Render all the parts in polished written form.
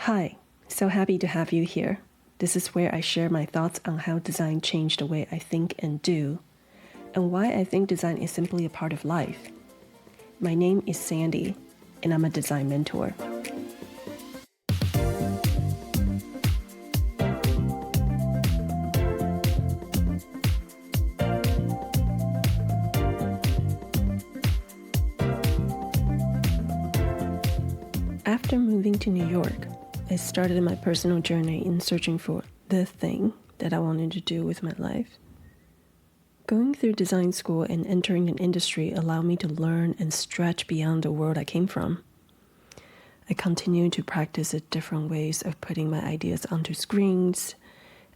Hi, so happy to have you here. This is where I share my thoughts on how design changed the way I think and do, and why I think design is simply a part of life. My name is Sandy, and I'm a design mentor. After moving to New York, I started my personal journey in searching for the thing that I wanted to do with my life. Going through design school and entering an industry allowed me to learn and stretch beyond the world I came from. I continued to practice the different ways of putting my ideas onto screens,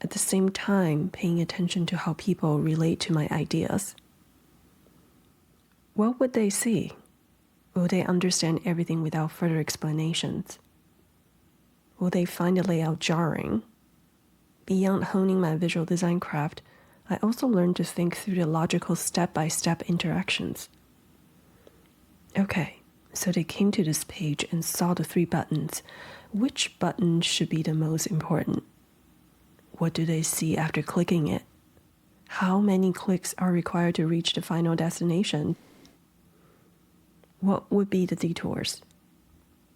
at the same time paying attention to how people relate to my ideas. What would they see? Will they understand everything without further explanations? Will they find the layout jarring? Beyond honing my visual design craft, I also learned to think through the logical step-by-step interactions. Okay, so they came to this page and saw the 3 buttons. Which button should be the most important? What do they see after clicking it? How many clicks are required to reach the final destination? What would be the detours?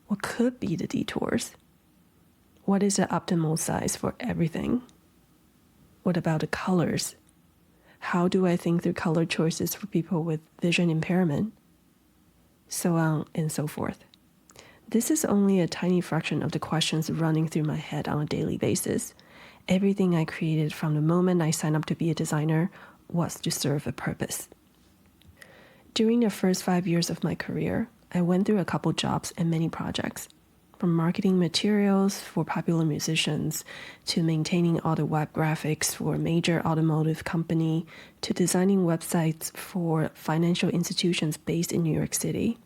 What could be the detours? What is the optimal size for everything? What about the colors? How do I think through color choices for people with vision impairment? So on and so forth. This is only a tiny fraction of the questions running through my head on a daily basis. Everything I created from the moment I signed up to be a designer was to serve a purpose. During the first 5 years of my career, I went through a couple jobs and many projects. From marketing materials for popular musicians, to maintaining all the web graphics for a major automotive company, to designing websites for financial institutions based in New York City.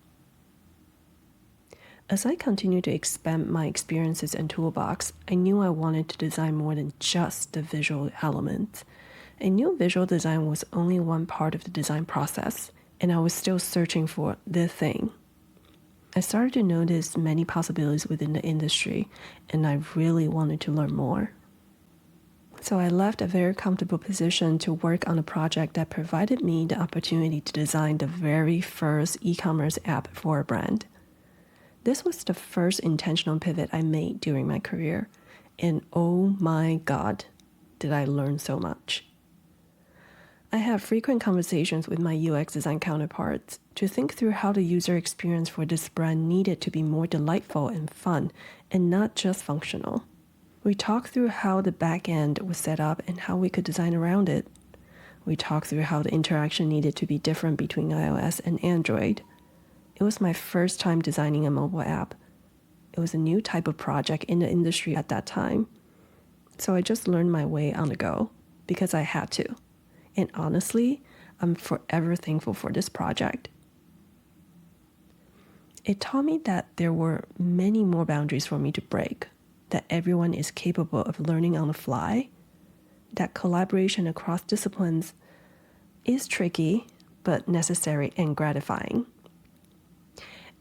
As I continued to expand my experiences and toolbox, I knew I wanted to design more than just the visual elements. I knew visual design was only one part of the design process, and I was still searching for the thing. I started to notice many possibilities within the industry, and I really wanted to learn more. So I left a very comfortable position to work on a project that provided me the opportunity to design the very first e-commerce app for a brand. This was the first intentional pivot I made during my career, and oh my God, did I learn so much. I have frequent conversations with my UX design counterparts to think through how the user experience for this brand needed to be more delightful and fun, and not just functional. We talk through how the back end was set up and how we could design around it. We talk through how the interaction needed to be different between iOS and Android. It was my first time designing a mobile app. It was a new type of project in the industry at that time. So I just learned my way on the go because I had to. And honestly, I'm forever thankful for this project. It taught me that there were many more boundaries for me to break, that everyone is capable of learning on the fly, that collaboration across disciplines is tricky, but necessary and gratifying,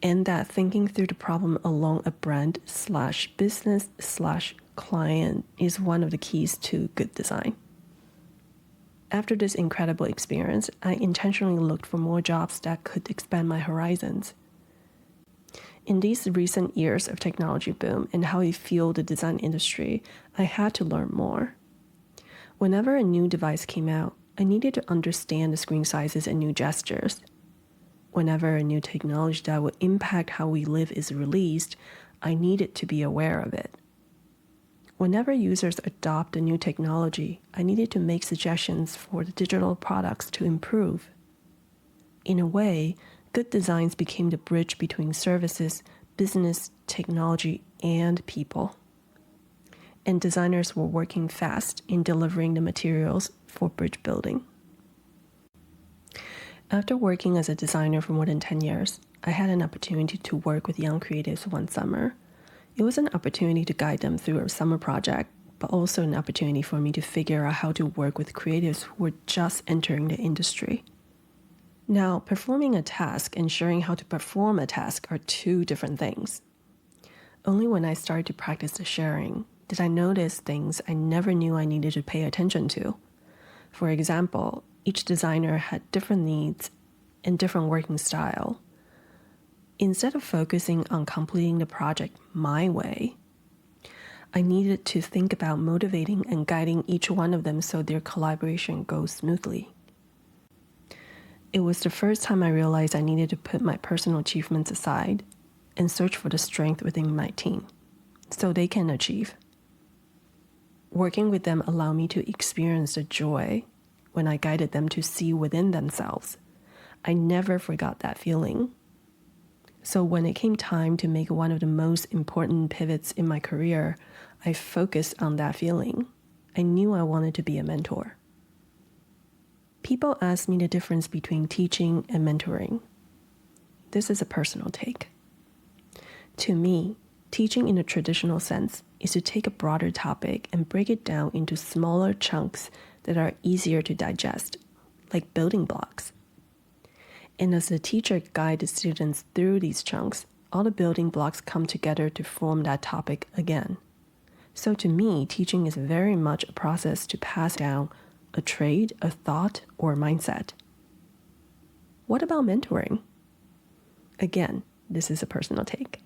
and that thinking through the problem along a brand/business/client is one of the keys to good design. After this incredible experience, I intentionally looked for more jobs that could expand my horizons. In these recent years of technology boom and how it fueled the design industry, I had to learn more. Whenever a new device came out, I needed to understand the screen sizes and new gestures. Whenever a new technology that would impact how we live is released, I needed to be aware of it. Whenever users adopt a new technology, I needed to make suggestions for the digital products to improve. In a way, good designs became the bridge between services, business, technology, and people. And designers were working fast in delivering the materials for bridge building. After working as a designer for more than 10 years, I had an opportunity to work with young creatives one summer. It was an opportunity to guide them through a summer project, but also an opportunity for me to figure out how to work with creatives who were just entering the industry. Now, performing a task and sharing how to perform a task are two different things. Only when I started to practice the sharing did I notice things I never knew I needed to pay attention to. For example, each designer had different needs and different working style. Instead of focusing on completing the project my way, I needed to think about motivating and guiding each one of them so their collaboration goes smoothly. It was the first time I realized I needed to put my personal achievements aside and search for the strength within my team so they can achieve. Working with them allowed me to experience the joy when I guided them to see within themselves. I never forgot that feeling. So when it came time to make one of the most important pivots in my career, I focused on that feeling. I knew I wanted to be a mentor. People ask me the difference between teaching and mentoring. This is a personal take. To me, teaching in a traditional sense is to take a broader topic and break it down into smaller chunks that are easier to digest, like building blocks. And as the teacher guides the students through these chunks, all the building blocks come together to form that topic again. So to me, teaching is very much a process to pass down a trait, a thought, or a mindset. What about mentoring? Again, this is a personal take.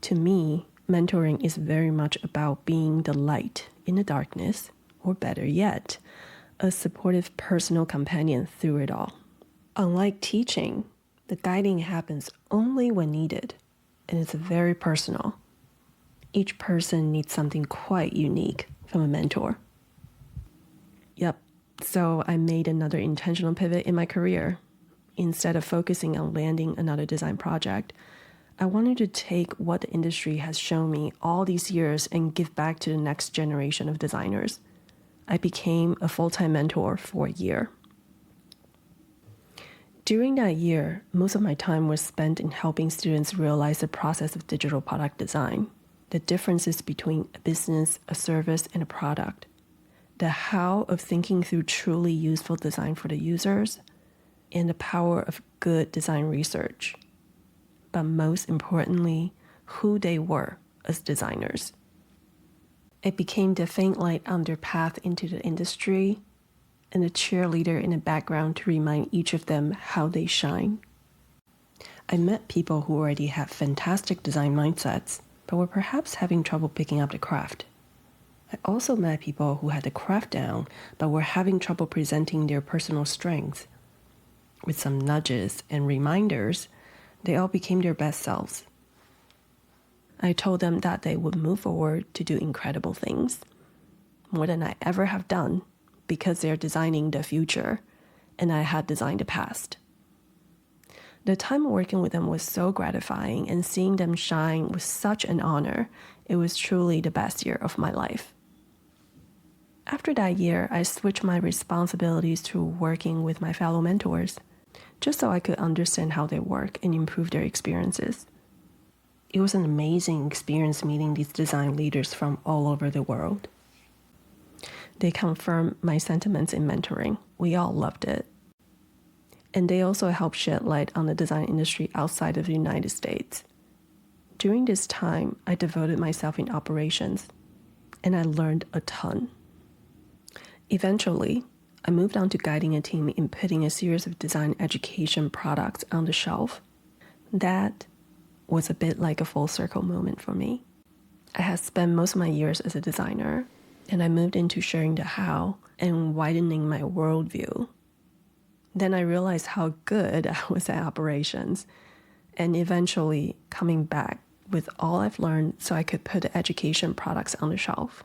To me, mentoring is very much about being the light in the darkness, or better yet, a supportive personal companion through it all. Unlike teaching, the guiding happens only when needed, and it's very personal. Each person needs something quite unique from a mentor. Yep, so I made another intentional pivot in my career. Instead of focusing on landing another design project, I wanted to take what the industry has shown me all these years and give back to the next generation of designers. I became a full-time mentor for a year. During that year, most of my time was spent in helping students realize the process of digital product design, the differences between a business, a service, and a product, the how of thinking through truly useful design for the users, and the power of good design research. But most importantly, who they were as designers. It became the faint light on their path into the industry and a cheerleader in the background to remind each of them how they shine. I met people who already had fantastic design mindsets, but were perhaps having trouble picking up the craft. I also met people who had the craft down, but were having trouble presenting their personal strengths. With some nudges and reminders, they all became their best selves. I told them that they would move forward to do incredible things, more than I ever have done, because they're designing the future, and I had designed the past. The time working with them was so gratifying, and seeing them shine was such an honor. It was truly the best year of my life. After that year, I switched my responsibilities to working with my fellow mentors, just so I could understand how they work and improve their experiences. It was an amazing experience meeting these design leaders from all over the world. They confirmed my sentiments in mentoring. We all loved it. And they also helped shed light on the design industry outside of the United States. During this time, I devoted myself in operations, and I learned a ton. Eventually, I moved on to guiding a team in putting a series of design education products on the shelf. That was a bit like a full circle moment for me. I had spent most of my years as a designer, and I moved into sharing the how and widening my worldview. Then I realized how good I was at operations, and eventually coming back with all I've learned so I could put the education products on the shelf.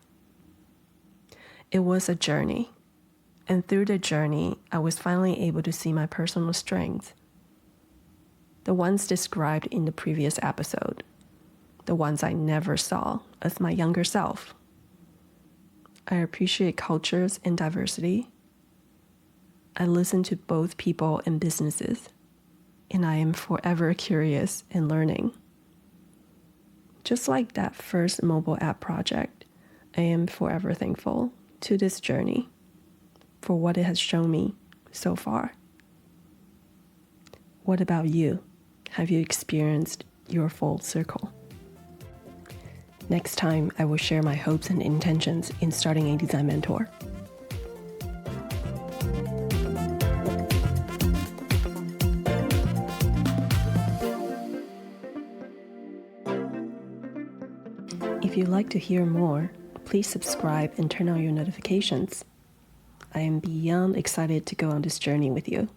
It was a journey, and through the journey, I was finally able to see my personal strengths. The ones described in the previous episode, the ones I never saw as my younger self. I appreciate cultures and diversity. I listen to both people and businesses, and I am forever curious and learning. Just like that first mobile app project, I am forever thankful to this journey for what it has shown me so far. What about you? Have you experienced your full circle? Next time, I will share my hopes and intentions in starting a design mentor. If you'd like to hear more, please subscribe and turn on your notifications. I am beyond excited to go on this journey with you.